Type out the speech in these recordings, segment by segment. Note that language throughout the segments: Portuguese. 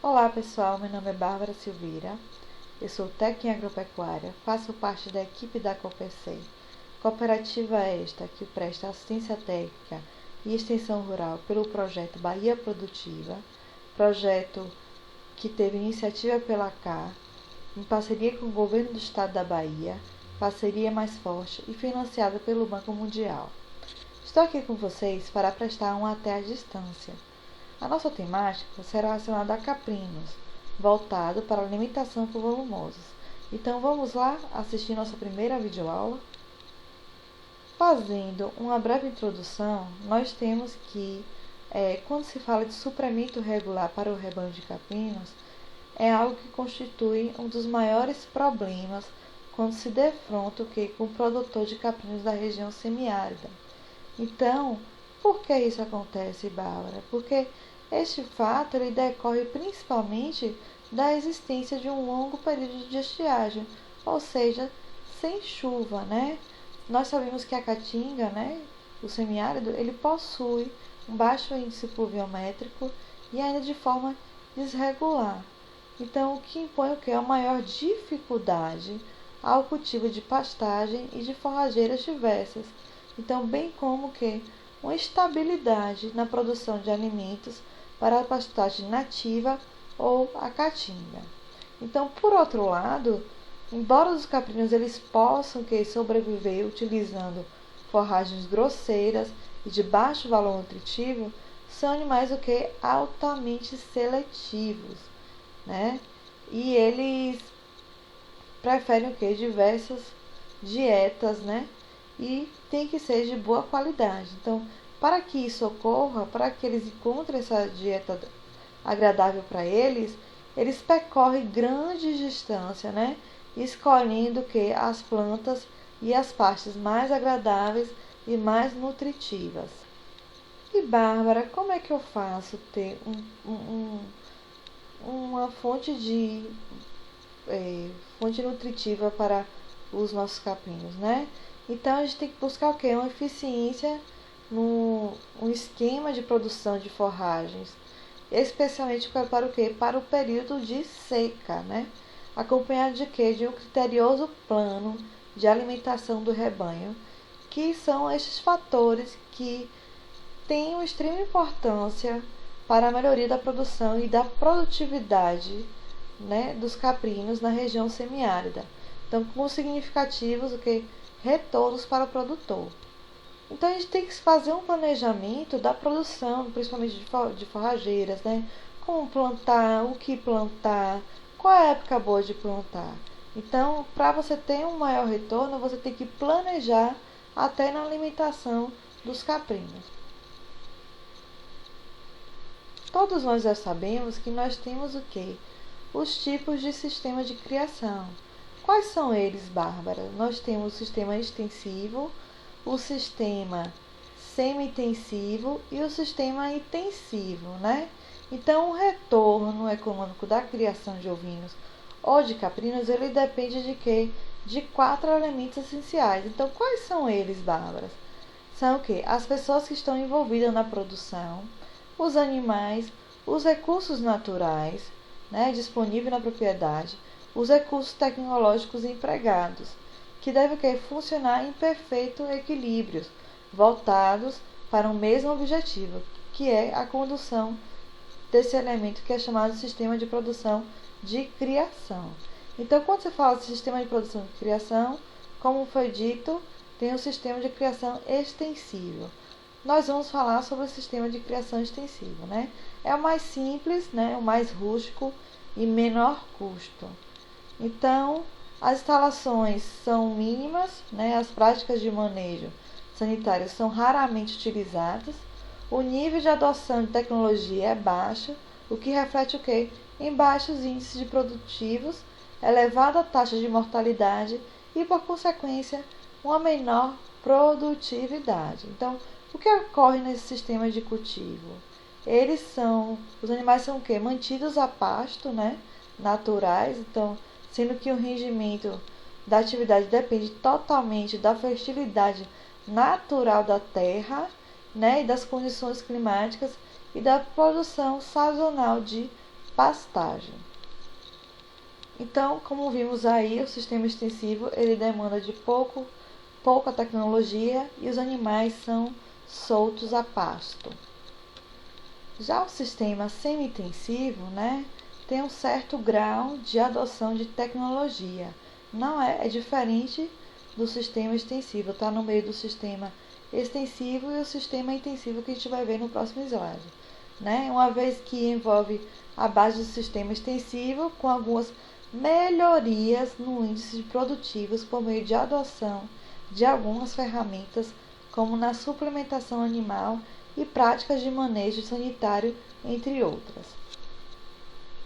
Olá pessoal, meu nome é Bárbara Silveira, eu sou técnica em agropecuária, faço parte da equipe da COPECEI, cooperativa esta que presta assistência técnica e extensão rural pelo projeto Bahia Produtiva, projeto que teve iniciativa pela CAR, em parceria com o governo do estado da Bahia, parceria mais forte e financiada pelo Banco Mundial. Estou aqui com vocês para prestar um até à distância. A nossa temática será relacionada a caprinos, voltado para a alimentação por volumosos. Então vamos lá assistir nossa primeira videoaula? Fazendo uma breve introdução, nós temos que, quando se fala de suprimento regular para o rebanho de caprinos, é algo que constitui um dos maiores problemas quando se defronta com o produtor de caprinos da região semiárida. Então, por que isso acontece, Bárbara? Porque este fato ele decorre principalmente da existência de um longo período de estiagem, ou seja, sem chuva, né? Nós sabemos que a Caatinga, né, o semiárido, ele possui um baixo índice pluviométrico e ainda de forma desregular. Então, o que impõe o que? A maior dificuldade ao cultivo de pastagem e de forrageiras diversas. Então, bem como que uma estabilidade na produção de alimentos para a pastagem nativa ou a caatinga. Então, por outro lado, embora os caprinos eles possam sobreviver utilizando forragens grosseiras e de baixo valor nutritivo, são animais altamente seletivos, né? E eles preferem diversas dietas, né? E tem que ser de boa qualidade. Então, para que isso ocorra, para que eles encontrem essa dieta agradável para eles percorrem grandes distâncias, né? Escolhendo as plantas e as pastas mais agradáveis e mais nutritivas. E Bárbara, como é que eu faço ter uma fonte nutritiva para os nossos caprinos, né? Então a gente tem que buscar uma eficiência no esquema de produção de forragens, especialmente para o quê? Para o período de seca, né? Acompanhado de um criterioso plano de alimentação do rebanho, que são estes fatores que têm uma extrema importância para a melhoria da produção e da produtividade, né, dos caprinos na região semiárida. Então, com significativos retornos para o produtor. Então, a gente tem que fazer um planejamento da produção, principalmente de forrageiras, né? Como plantar, o que plantar, qual é a época boa de plantar. Então, para você ter um maior retorno, você tem que planejar até na alimentação dos caprinos. Todos nós já sabemos que nós temos os tipos de sistema de criação. Quais são eles, Bárbara? Nós temos o sistema extensivo, o sistema semi-intensivo e o sistema intensivo, né? Então, o retorno econômico da criação de ovinos ou de caprinos, ele depende de quê? De 4 elementos essenciais. Então, quais são eles, Bárbara? São as pessoas que estão envolvidas na produção, os animais, os recursos naturais, né, disponíveis na propriedade, os recursos tecnológicos empregados, que devem funcionar em perfeito equilíbrio, voltados para o mesmo objetivo, que é a condução desse elemento que é chamado de sistema de produção de criação. Então, quando se fala de sistema de produção de criação, como foi dito, tem o sistema de criação extensivo. Nós vamos falar sobre o sistema de criação extensivo, né? É o mais simples, né? O mais rústico e menor custo. Então, as instalações são mínimas, né? As práticas de manejo sanitário são raramente utilizadas, o nível de adoção de tecnologia é baixo, o que reflete em baixos índices de produtivos, elevada taxa de mortalidade e, por consequência, uma menor produtividade. Então, o que ocorre nesse sistema de cultivo? Os animais são mantidos a pasto, né? Naturais, então, sendo que o rendimento da atividade depende totalmente da fertilidade natural da terra, né, e das condições climáticas e da produção sazonal de pastagem. Então, como vimos aí, o sistema extensivo ele demanda de pouca tecnologia e os animais são soltos a pasto. Já o sistema semi-intensivo, né, tem um certo grau de adoção de tecnologia. Não é diferente do sistema extensivo, está no meio do sistema extensivo e o sistema intensivo que a gente vai ver no próximo slide. Né? Uma vez que envolve a base do sistema extensivo com algumas melhorias no índice de produtivos por meio de adoção de algumas ferramentas, como na suplementação animal e práticas de manejo sanitário, entre outras.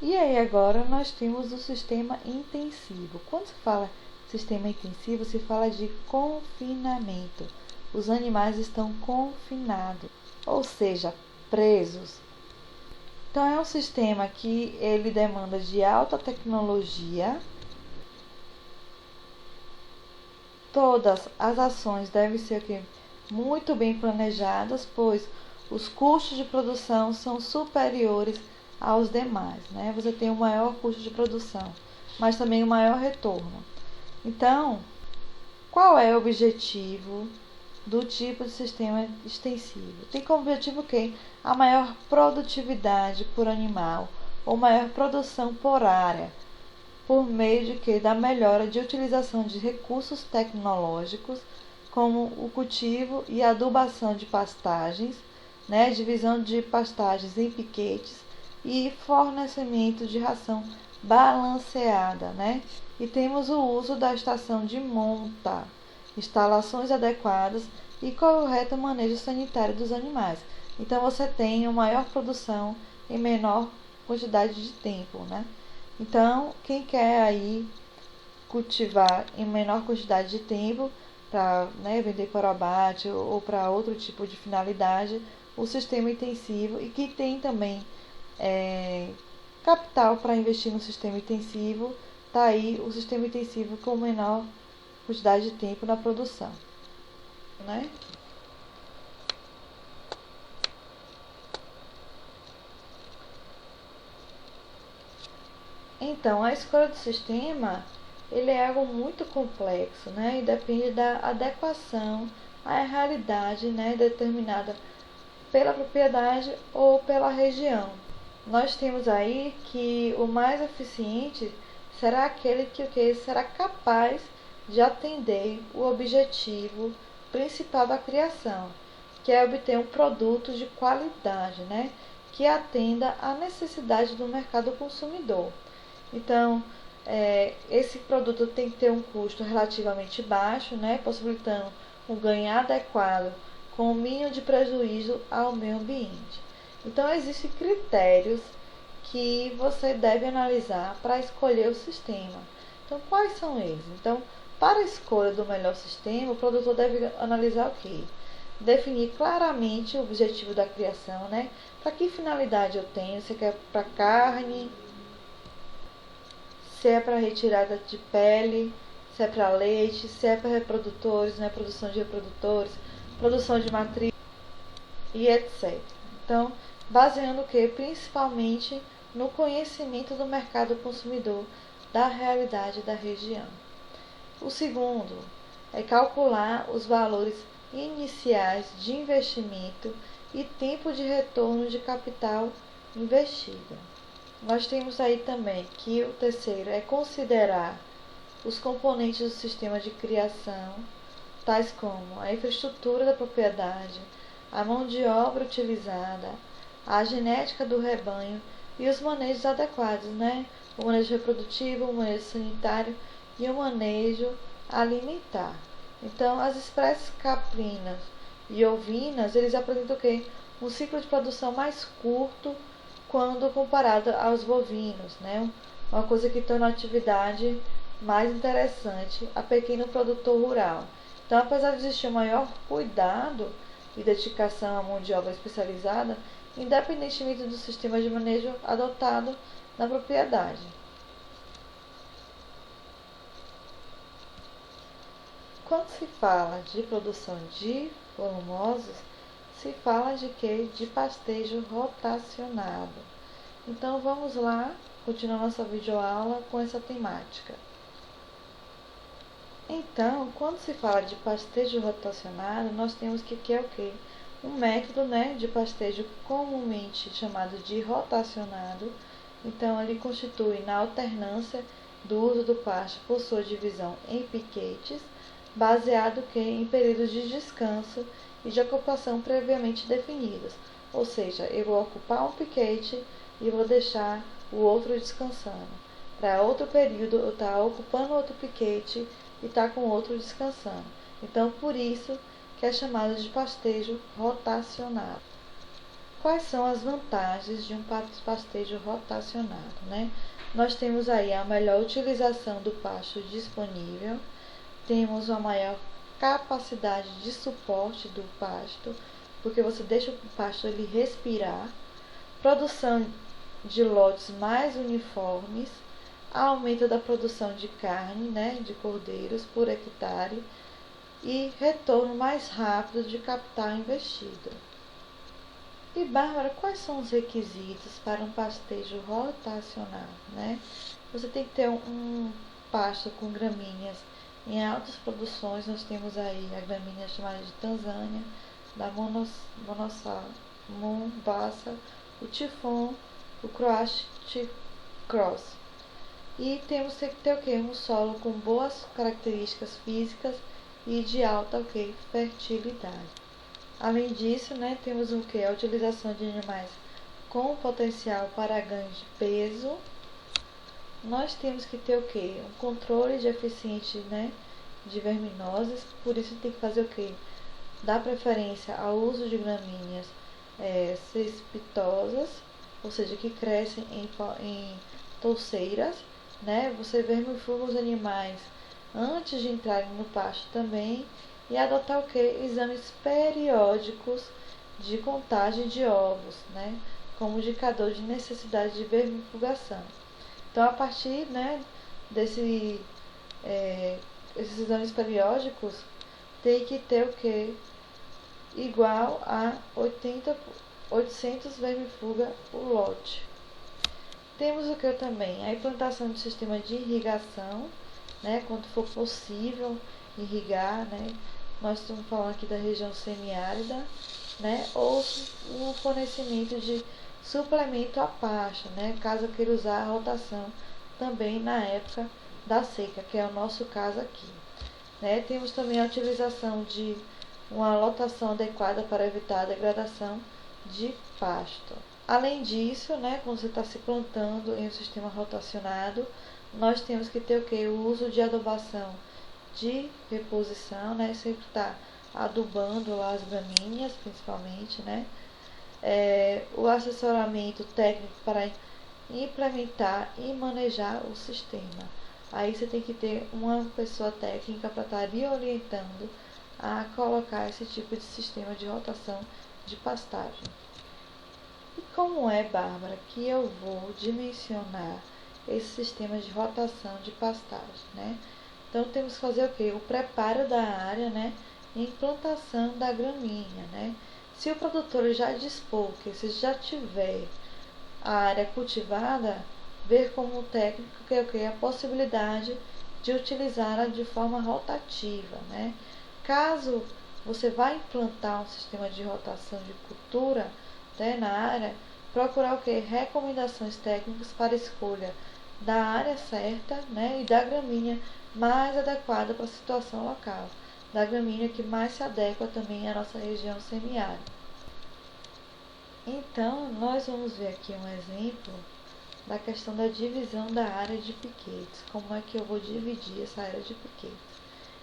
E aí agora nós temos o sistema intensivo. Quando se fala sistema intensivo, se fala de confinamento. Os animais estão confinados, ou seja, presos. Então é um sistema que ele demanda de alta tecnologia. Todas as ações devem ser muito bem planejadas, pois os custos de produção são superiores aos demais, né? Você tem um maior custo de produção, mas também um maior retorno. Então, qual é o objetivo do tipo de sistema extensivo? Tem como objetivo o quê? A maior produtividade por animal ou maior produção por área, por meio de quê? Da melhora de utilização de recursos tecnológicos, como o cultivo e adubação de pastagens, né? Divisão de pastagens em piquetes e fornecimento de ração balanceada, né? E temos o uso da estação de monta, instalações adequadas e correto manejo sanitário dos animais. Então você tem uma maior produção em menor quantidade de tempo, né? Então, quem quer aí cultivar em menor quantidade de tempo para, né, vender para abate ou para outro tipo de finalidade, o sistema intensivo, e que tem também capital para investir no sistema intensivo, está aí o sistema intensivo com menor quantidade de tempo na produção, né? Então, a escolha do sistema ele é algo muito complexo, né? E depende da adequação à realidade, né, determinada pela propriedade ou pela região. Nós temos aí que o mais eficiente será aquele que será capaz de atender o objetivo principal da criação, que é obter um produto de qualidade, né, que atenda à necessidade do mercado consumidor. Então, esse produto tem que ter um custo relativamente baixo, né, possibilitando um ganho adequado com o mínimo de prejuízo ao meio ambiente. Então, existem critérios que você deve analisar para escolher o sistema. Então, quais são eles? Então, para a escolha do melhor sistema, o produtor deve analisar o quê? Definir claramente o objetivo da criação, né? Para que finalidade eu tenho? Se é para carne, se é para retirada de pele, se é para leite, se é para reprodutores, né? Produção de reprodutores, produção de matriz e etc. Então, baseando o que? Principalmente no conhecimento do mercado consumidor, da realidade da região. O segundo é calcular os valores iniciais de investimento e tempo de retorno de capital investido. Nós temos aí também que o terceiro é considerar os componentes do sistema de criação, tais como a infraestrutura da propriedade, a mão de obra utilizada, a genética do rebanho e os manejos adequados, né? O manejo reprodutivo, o manejo sanitário e o manejo alimentar. Então, as espécies caprinas e ovinas, eles apresentam o quê? Um ciclo de produção mais curto quando comparado aos bovinos, né? Uma coisa que torna a atividade mais interessante a pequeno produtor rural. Então, apesar de existir um maior cuidado e dedicação à mão de obra especializada, independentemente do sistema de manejo adotado na propriedade. Quando se fala de produção de volumosos, se fala de quê? De pastejo rotacionado. Então vamos lá, continuar nossa videoaula com essa temática. Então, quando se fala de pastejo rotacionado, nós temos que é o quê? Um método, né, de pastejo comumente chamado de rotacionado. Então, ele constitui na alternância do uso do pasto por sua divisão em piquetes, baseado em períodos de descanso e de ocupação previamente definidos. Ou seja, eu vou ocupar um piquete e vou deixar o outro descansando. Para outro período, eu estar ocupando outro piquete e está com o outro descansando. Então, por isso que é chamado de pastejo rotacionado. Quais são as vantagens de um pastejo rotacionado, né? Nós temos aí a melhor utilização do pasto disponível, temos uma maior capacidade de suporte do pasto, porque você deixa o pasto ele respirar, produção de lotes mais uniformes, aumento da produção de carne, né, de cordeiros por hectare e retorno mais rápido de capital investido. E Bárbara, quais são os requisitos para um pastejo rotacional, né? Você tem que ter um pasto com gramíneas em altas produções. Nós temos aí a gramínea chamada de Tanzânia, da Mombasa, o Tifon, o Croati Cross. E temos que ter o quê? Um solo com boas características físicas e de alta fertilidade. Além disso, né, temos o que? A utilização de animais com potencial para ganho de peso. Nós temos que ter o que? Um controle de eficiente, né, de verminoses, por isso tem que fazer o que? Dar preferência ao uso de gramíneas cespitosas, ou seja, que crescem em touceiras, né? Você vermifuga os animais antes de entrarem no pasto também e adotar o que? Exames periódicos de contagem de ovos, né? Como indicador de necessidade de vermifugação. Então, a partir, né, esses exames periódicos, tem que ter o que? Igual a 800 vermifuga por lote. Temos o que também? A implantação de sistema de irrigação, né, quando for possível irrigar, né? Nós estamos falando aqui da região semiárida, né? Ou o fornecimento de suplemento à pasto, né? Caso eu queira usar a rotação também na época da seca, que é o nosso caso aqui, né? Temos também a utilização de uma lotação adequada para evitar a degradação de pasto. Além disso, né, quando você está se plantando em um sistema rotacionado, nós temos que ter o que? O uso de adubação de reposição, né? Sempre está adubando lá as gramíneas, principalmente, né? O assessoramento técnico para implementar e manejar o sistema. Aí você tem que ter uma pessoa técnica para estar lhe orientando a colocar esse tipo de sistema de rotação de pastagem. E como é, Bárbara, que eu vou dimensionar esse sistema de rotação de pastagem, né? Então, temos que fazer o quê? O preparo da área, né? E implantação da gramínea, né? Se o produtor já dispor, que se já tiver a área cultivada, ver como técnico que é o quê? A possibilidade de utilizá-la de forma rotativa, né? Caso você vá implantar um sistema de rotação de cultura, né, na área, procurar o que? Recomendações técnicas para escolha da área certa, né, e da gramínea mais adequada para a situação local, da gramínea que mais se adequa também à nossa região semiárida. Então, nós vamos ver aqui um exemplo da questão da divisão da área de piquetes. Como é que eu vou dividir essa área de piquetes?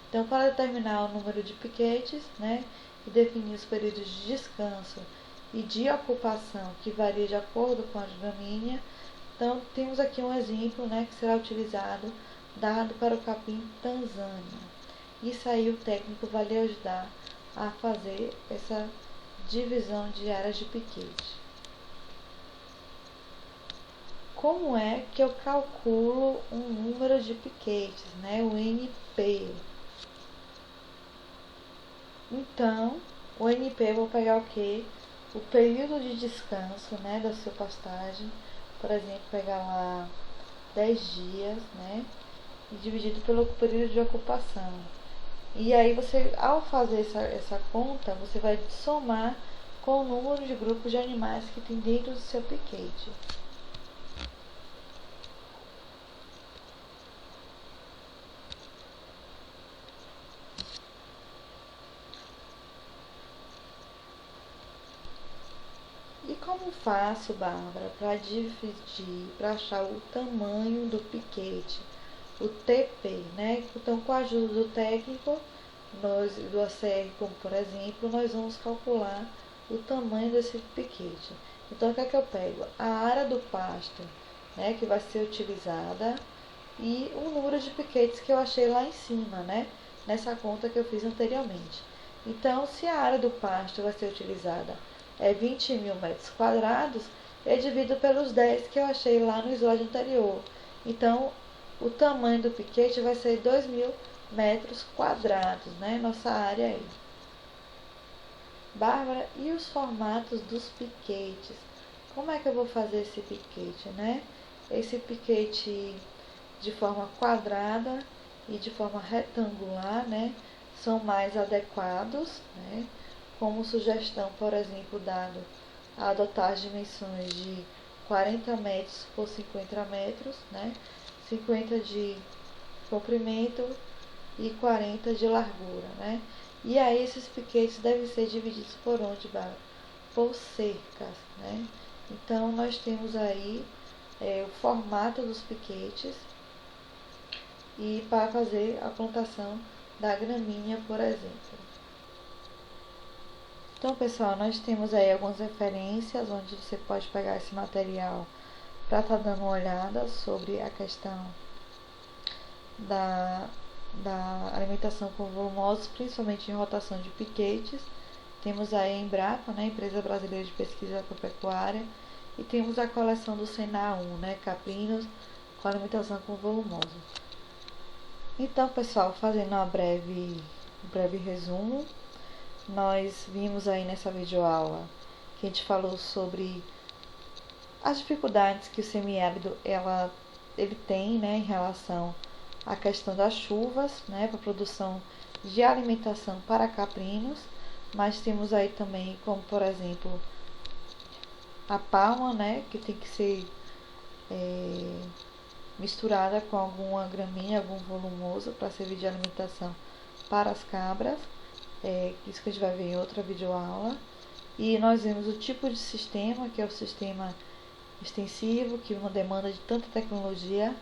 Então, para determinar o número de piquetes, né, e definir os períodos de descanso e de ocupação, que varia de acordo com a gramínea, então temos aqui um exemplo, né, que será utilizado, dado para o capim Tanzânia. Isso aí o técnico vai lhe ajudar a fazer essa divisão de áreas de piquete. Como é que eu calculo um número de piquetes, né, o NP? Então, o NP eu vou pegar o quê? O período de descanso, né, da sua pastagem, por exemplo, pegar lá 10 dias, né? E dividido pelo período de ocupação. E aí você, ao fazer essa conta, você vai somar com o número de grupos de animais que tem dentro do seu piquete. E como faço, Bárbara, para dividir, para achar o tamanho do piquete, o TP, né? Então, com a ajuda do técnico, do ACR, como por exemplo, nós vamos calcular o tamanho desse piquete. Então, o que é que eu pego? A área do pasto, né, que vai ser utilizada, e o número de piquetes que eu achei lá em cima, né, nessa conta que eu fiz anteriormente. Então, se a área do pasto vai ser utilizada é 20.000 metros quadrados, eu divido pelos 10 que eu achei lá no slide anterior. Então, o tamanho do piquete vai ser 2.000 metros quadrados, né? Nossa área aí. Bárbara, e os formatos dos piquetes? Como é que eu vou fazer esse piquete, né? Esse piquete de forma quadrada e de forma retangular, né? São mais adequados, né? Como sugestão, por exemplo, dado a adotar as dimensões de 40 metros por 50 metros, né? 50 de comprimento e 40 de largura, né? E aí esses piquetes devem ser divididos por onde, Bárbara? Por cercas, né? Então nós temos aí o formato dos piquetes e para fazer a plantação da gramínea, por exemplo. Então, pessoal, nós temos aí algumas referências onde você pode pegar esse material para estar dando uma olhada sobre a questão da alimentação com volumosos, principalmente em rotação de piquetes. Temos aí a Embrapa, né, Empresa Brasileira de Pesquisa Agropecuária, e temos a coleção do Senar 1, né, caprinos com alimentação com volumosos. Então, pessoal, fazendo um breve resumo, nós vimos aí nessa videoaula que a gente falou sobre as dificuldades que o semiárido ele tem, né, em relação à questão das chuvas, né, para a produção de alimentação para caprinos, mas temos aí também, como por exemplo, a palma, né, que tem que ser misturada com alguma gramínea, algum volumoso para servir de alimentação para as cabras. Isso que a gente vai ver em outra videoaula. E nós vemos o tipo de sistema, que é o sistema extensivo, que não demanda de tanta tecnologia,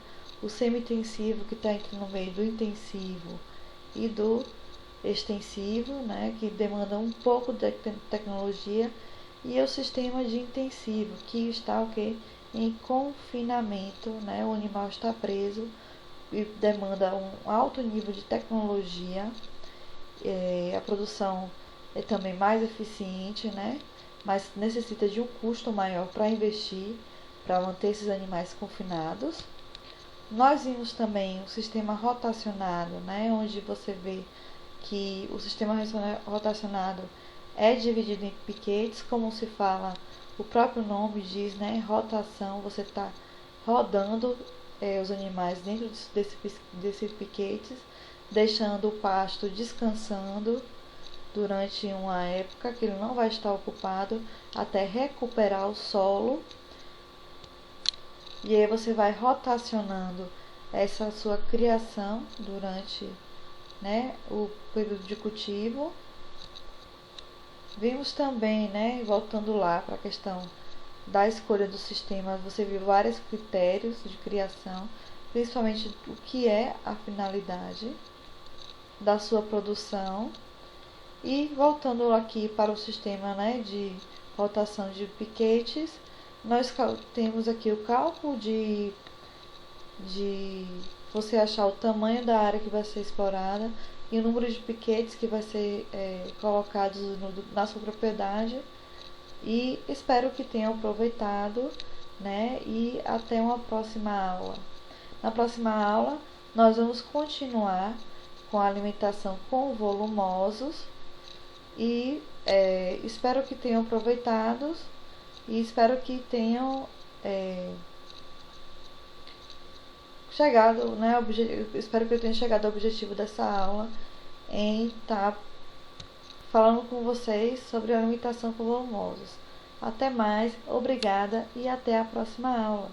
o semi-intensivo, que está entre no meio do intensivo e do extensivo, né, que demanda um pouco de tecnologia, e o sistema de intensivo, que está em confinamento, né, o animal está preso e demanda um alto nível de tecnologia. A produção é também mais eficiente, né? Mas necessita de um custo maior para investir, para manter esses animais confinados. Nós vimos também o sistema rotacionado, né? Onde você vê que o sistema rotacionado é dividido em piquetes, como se fala, o próprio nome diz, né? Rotação, você está rodando os animais dentro desses piquetes, deixando o pasto descansando durante uma época que ele não vai estar ocupado até recuperar o solo. E aí você vai rotacionando essa sua criação durante, né, o período de cultivo. Vimos também, né, voltando lá para a questão da escolha do sistema, você viu vários critérios de criação, principalmente o que é a finalidade da sua produção. E voltando aqui para o sistema, né, de rotação de piquetes, nós temos aqui o cálculo de você achar o tamanho da área que vai ser explorada e o número de piquetes que vai ser colocados na sua propriedade. E espero que tenham aproveitado, né, e até uma próxima aula. Na próxima aula nós vamos continuar com a alimentação com volumosos e espero que tenham aproveitado e espero que tenham chegado, né? Espero que eu tenha chegado ao objetivo dessa aula em estar falando com vocês sobre alimentação com volumosos. Até mais, obrigada e até a próxima aula.